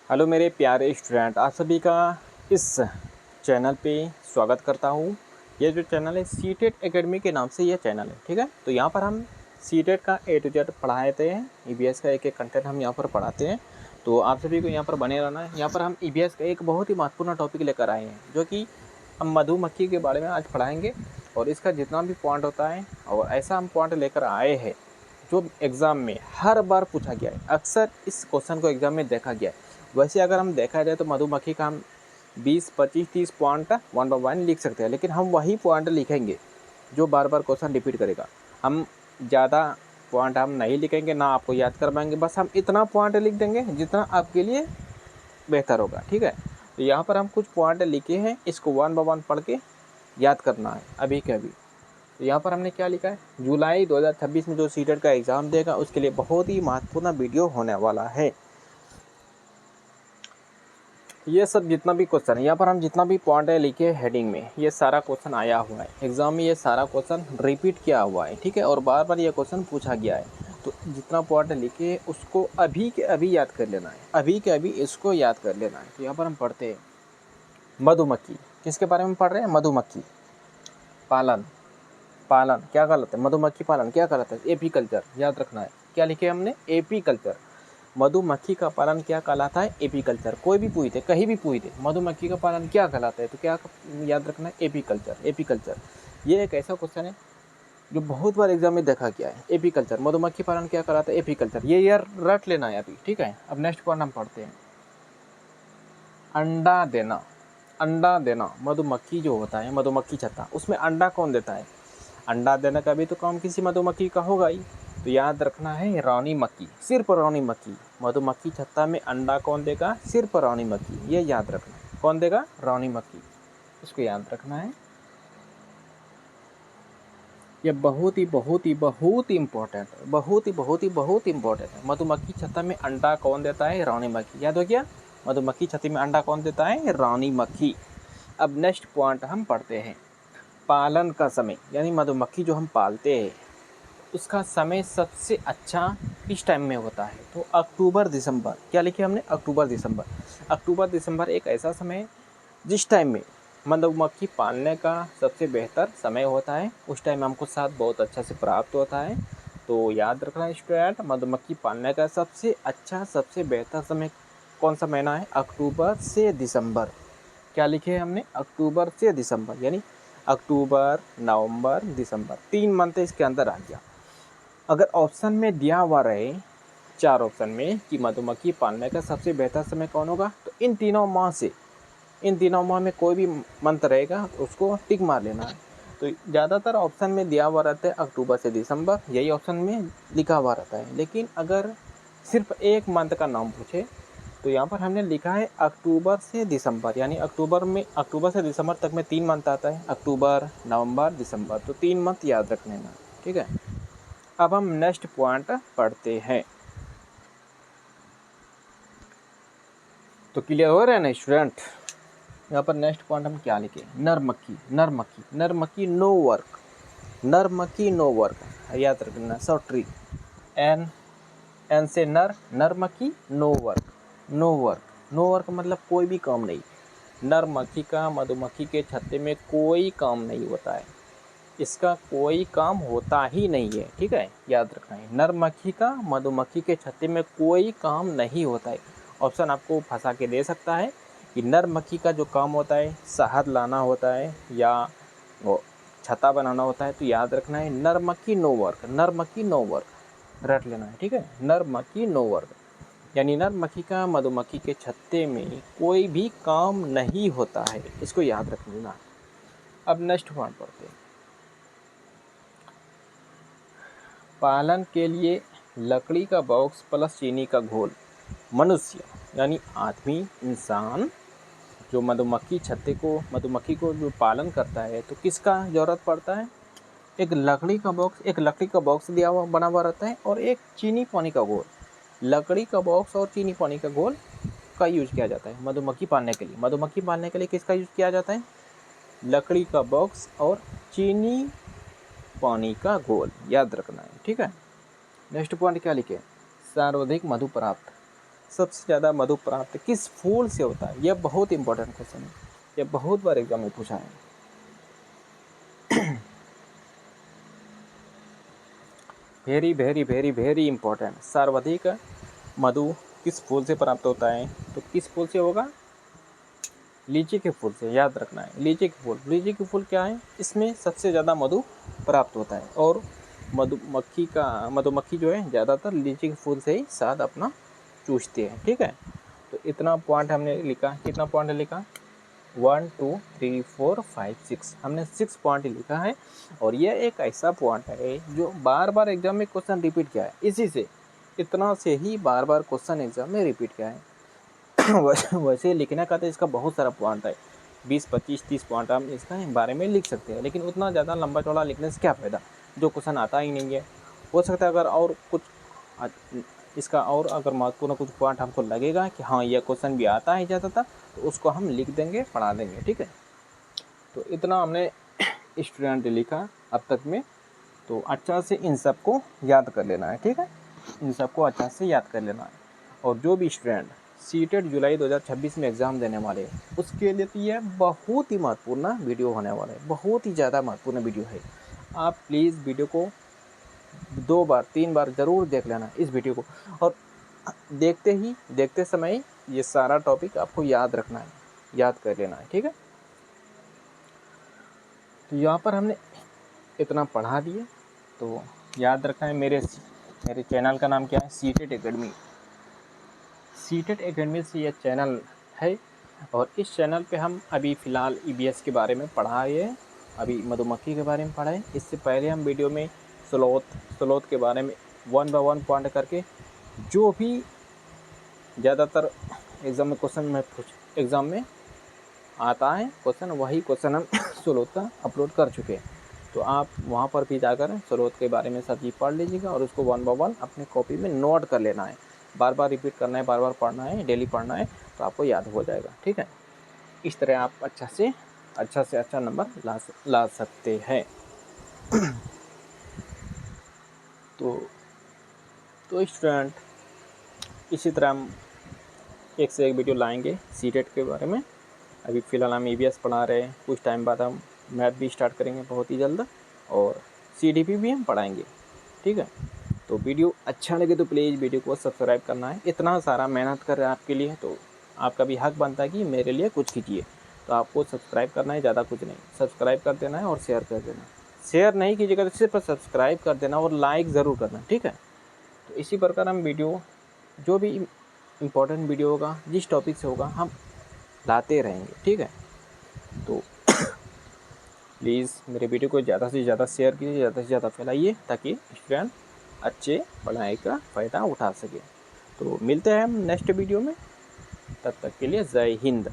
Hello मेरे प्यारे student, आप सभी का इस चैनल पे स्वागत करता हूँ। ये जो चैनल है सीटेट एकेडमी के नाम से ये चैनल है, ठीक है। तो यहाँ पर हम सीटेट का A to Z पढ़ाते हैं। EVS का एक एक कंटेंट हम यहाँ पर पढ़ाते हैं, तो आप सभी को यहाँ पर बने रहना है। यहाँ पर हम EVS का एक बहुत ही महत्वपूर्ण टॉपिक लेकर आए हैं, जो कि हम मधुमक्खी के बारे में आज पढ़ाएंगे। और इसका जितना भी पॉइंट होता है, और ऐसा हम पॉइंट लेकर आए हैं जो एग्ज़ाम में हर बार पूछा गया है। अक्सर इस क्वेश्चन को एग्ज़ाम में देखा गया है। वैसे अगर हम देखा जाए तो मधुमक्खी का हम 20, 25, 30 पॉइंट वन बाय वन लिख सकते हैं, लेकिन हम वही पॉइंट लिखेंगे जो बार बार क्वेश्चन रिपीट करेगा। हम ज़्यादा पॉइंट हम नहीं लिखेंगे, ना आपको याद करवाएंगे। बस हम इतना पॉइंट लिख देंगे जितना आपके लिए बेहतर होगा, ठीक है। तो यहाँ पर हम कुछ पॉइंट लिखे हैं, इसको वन बाय वन पढ़ के याद करना है अभी के अभी। तो यहाँ पर हमने क्या लिखा है, जुलाई 2026 में जो सीटेट का एग्ज़ाम देगा उसके लिए बहुत ही महत्वपूर्ण वीडियो होने वाला है। ये सब जितना भी क्वेश्चन है, यहाँ पर हम जितना भी पॉइंट है लिखे हेडिंग में, ये सारा क्वेश्चन आया हुआ है एग्जाम में। ये सारा क्वेश्चन रिपीट किया हुआ है, ठीक है, और बार बार ये क्वेश्चन पूछा गया है। तो जितना पॉइंट लिखे उसको अभी के अभी याद कर लेना है, अभी के अभी इसको याद कर लेना है। तो यहाँ पर हम पढ़ते हैं मधुमक्खी। किसके बारे में पढ़ रहे हैं? मधुमक्खी पालन। पालन क्या कहलाता है? मधुमक्खी पालन क्या कहलाता है? एपीकल्चर। याद रखना है, क्या लिखे हमने? एपीकल्चर। मधुमक्खी का पालन क्या कहलाता है? एपीकल्चर। कोई भी पूछते, कहीं भी पूछते, मधुमक्खी का पालन क्या कहलाता है, तो क्या याद रखना है? एपीकल्चर। एपीकल्चर ये एक ऐसा क्वेश्चन है जो बहुत बार एग्जाम में देखा गया है। एपीकल्चर, मधुमक्खी पालन क्या कहलाता है? एपीकल्चर। ये यार रट लेना है अभी, ठीक है। अब नेक्स्ट पॉइंट हम पढ़ते हैं, अंडा देना। अंडा देना, मधुमक्खी जो होता है, मधुमक्खी छत्ता, उसमें अंडा कौन देता है? अंडा देने का भी तो काम किसी मधुमक्खी का होगा ही। तो याद रखना है रानी मक्खी, सिर्फ रानी मक्खी। मधुमक्खी छत्ता में अंडा कौन देगा? सिर्फ रानी मक्खी। ये याद रखना है, कौन देगा? रानी मक्खी। इसको याद रखना है। ये बहुत ही बहुत ही बहुत इम्पोर्टेंट है, बहुत इम्पोर्टेंट है। मधुमक्खी छत्ता में अंडा कौन देता है? रानी मक्खी। याद हो गया? मधुमक्खी छत्ती में अंडा कौन देता है? रानी मक्खी। अब नेक्स्ट पॉइंट हम पढ़ते हैं, पालन का समय, यानी मधुमक्खी जो हम पालते हैं उसका समय सबसे अच्छा किस टाइम में होता है? तो अक्टूबर दिसंबर। क्या लिखे हमने? अक्टूबर दिसंबर। अक्टूबर दिसंबर एक ऐसा समय है जिस टाइम में मधुमक्खी पालने का सबसे बेहतर समय होता है। उस टाइम हमको साथ बहुत अच्छा से प्राप्त होता है। तो याद रखना स्टूडेंट, मधुमक्खी पालने का सबसे अच्छा, सबसे बेहतर समय कौन सा महीना है? अक्टूबर से दिसंबर। क्या लिखे है हमने? अक्टूबर से दिसंबर, यानी अक्टूबर, नवंबर, दिसंबर, 3 मंथ इसके अंदर आ गया। अगर ऑप्शन में दिया हुआ रहे 4 ऑप्शन में कि मधुमक्खी पालने का सबसे बेहतर समय कौन होगा, तो इन तीनों माह में कोई भी मंथ रहेगा उसको टिक मार लेना है। तो ज़्यादातर ऑप्शन में दिया हुआ रहता है अक्टूबर से दिसंबर, यही ऑप्शन में लिखा हुआ रहता है। लेकिन अगर सिर्फ एक मंथ का नाम पूछे तो यहाँ पर हमने लिखा है अक्टूबर से दिसंबर, यानी अक्टूबर से दिसंबर तक में 3 मंथ आता है, अक्टूबर, नवंबर, दिसंबर। तो 3 मंथ याद रख लेना, ठीक है। अब हम नेक्स्ट पॉइंट पढ़ते हैं। तो क्लियर हो रहा है ना स्टूडेंट? यहाँ पर नेक्स्ट पॉइंट हम क्या लिखे? नर मक्खी। नर मक्खी, नर मक्खी नो वर्क। नर मक्खी नो वर्क, याद रखना। सॉरी, एन से नर, नर मक्खी, no work. No work, no work मतलब कोई भी काम नहीं। नर मक्खी का मधुमक्खी के छत्ते में कोई काम नहीं होता है, इसका कोई काम होता ही नहीं है, ठीक है, याद रखना है। नर मक्खी का मधुमक्खी के छत्ते में कोई काम नहीं होता है। ऑप्शन आपको फंसा के दे सकता है कि नर मक्खी का जो काम होता है शहद लाना होता है या वो छत्ता बनाना होता है। तो याद रखना है नर मक्खी नो वर्क, नर मक्खी नो वर्क, रट लेना है, ठीक है। नर मक्खी नो वर्क, यानी नर मक्खी का मधुमक्खी के छत्ते में कोई भी काम नहीं होता है, इसको याद रख लेना। अब नेक्स्ट पॉइंट पढ़ते हैं, पालन के लिए लकड़ी का बॉक्स प्लस चीनी का घोल। मनुष्य यानी आदमी, इंसान जो मधुमक्खी को जो पालन करता है तो किसका ज़रूरत पड़ता है? एक लकड़ी का बॉक्स दिया हुआ बना हुआ रहता है और एक चीनी पानी का घोल। लकड़ी का बॉक्स और चीनी पानी का घोल का यूज किया जाता है मधुमक्खी पालने के लिए। मधुमक्खी पालने के लिए किसका यूज किया जाता है? लकड़ी का बॉक्स और चीनी पानी का घोल, याद रखना है, ठीक है। नेक्स्ट पॉइंट क्या लिखे? सर्वाधिक मधु प्राप्त। सबसे ज़्यादा मधु प्राप्त किस फूल से होता है? यह बहुत इंपॉर्टेंट क्वेश्चन है, यह बहुत बार एग्जाम में पूछा है। Very very very very important. सर्वाधिक मधु किस फूल से प्राप्त होता है? तो किस फूल से होगा? लीची के फूल से, याद रखना है। लीची के फूल, लीची के फूल क्या है? इसमें सबसे ज़्यादा मधु प्राप्त होता है और मधुमक्खी जो है ज़्यादातर लीची के फूल से ही शहद अपना चूसते हैं। ठीक है, तो इतना पॉइंट हमने लिखा। कितना पॉइंट लिखा? 1 2 3 4 5 6, हमने 6 पॉइंट लिखा है। और यह एक ऐसा पॉइंट है जो बार बार एग्जाम में क्वेश्चन रिपीट किया है, इसी से इतना से ही बार बार क्वेश्चन एग्जाम में रिपीट किया है। वैसे लिखने का तो इसका बहुत सारा पॉइंट है, 20 25 30 पॉइंट हम इसका बारे में लिख सकते हैं, लेकिन उतना ज़्यादा लंबा चौड़ा लिखने से क्या फ़ायदा, जो क्वेश्चन आता ही नहीं है। हो सकता है अगर और कुछ इसका और अगर महत्वपूर्ण कुछ पॉइंट हमको लगेगा कि हाँ यह क्वेश्चन भी आता है ज़्यादातर, तो उसको हम लिख देंगे, पढ़ा देंगे। ठीक है, तो इतना हमने स्टूडेंट लिखा अब तक में। तो अच्छा से इन सबको याद कर लेना है। ठीक है, इन सबको अच्छा से याद कर लेना है। और जो भी स्टूडेंट सीटेट जुलाई 2026 में एग्ज़ाम देने वाले हैं, उसके लिए तो यह बहुत ही महत्वपूर्ण वीडियो होने वाला है, बहुत ही ज़्यादा महत्वपूर्ण वीडियो है। आप प्लीज़ वीडियो को 2 बार 3 बार ज़रूर देख लेना इस वीडियो को, और देखते समय ये सारा टॉपिक आपको याद रखना है, याद कर लेना है। ठीक है, तो यहाँ पर हमने इतना पढ़ा दिए, तो याद रखना है। मेरे चैनल का नाम क्या है? CTET academy. सीटेट एकेडमी से यह चैनल है, और इस चैनल पे हम अभी फ़िलहाल ईबीएस के बारे में पढ़ाए हैं, अभी मधुमक्खी के बारे में पढ़ाए। इससे पहले हम वीडियो में स्लोथ के बारे में 1 बाय 1 पॉइंट करके जो भी ज़्यादातर एग्ज़ाम में आता है क्वेश्चन, वही क्वेश्चन हम स्लोथ का अपलोड कर चुके हैं। तो आप वहाँ पर भी जाकर स्लोथ के बारे में सब चीज़ पढ़ लीजिएगा, और उसको 1 बाय 1 अपने कॉपी में नोट कर लेना है। बार बार रिपीट करना है, बार बार पढ़ना है, डेली पढ़ना है, तो आपको याद हो जाएगा। ठीक है, इस तरह आप अच्छा से अच्छा नंबर ला सकते हैं। तो स्टूडेंट, इसी तरह हम एक से एक वीडियो लाएंगे सीटेट के बारे में। अभी फ़िलहाल हम ईवीएस पढ़ा रहे हैं, कुछ टाइम बाद हम मैथ भी स्टार्ट करेंगे बहुत ही जल्द, और सीडीपी भी हम पढ़ाएंगे। ठीक है, तो वीडियो अच्छा लगे तो प्लीज़ वीडियो को सब्सक्राइब करना है। इतना सारा मेहनत कर रहे हैं आपके लिए, तो आपका भी हक बनता है कि मेरे लिए कुछ कीजिए। तो आपको सब्सक्राइब करना है, ज़्यादा कुछ नहीं, सब्सक्राइब कर देना है और शेयर कर देना। शेयर नहीं कीजिएगा तो सिर्फ सब्सक्राइब कर देना और लाइक ज़रूर करना। ठीक है, तो इसी प्रकार हम वीडियो, जो भी इम्पोर्टेंट वीडियो होगा, जिस टॉपिक से होगा, हम लाते रहेंगे। ठीक है, तो प्लीज़ मेरे वीडियो को ज़्यादा से ज़्यादा शेयर कीजिए, ज़्यादा से ज़्यादा फैलाइए, ताकि स्टूडेंट अच्छे पढ़ाई का फ़ायदा उठा सके। तो मिलते हैं हम नेक्स्ट वीडियो में, तब तक के लिए जय हिंद।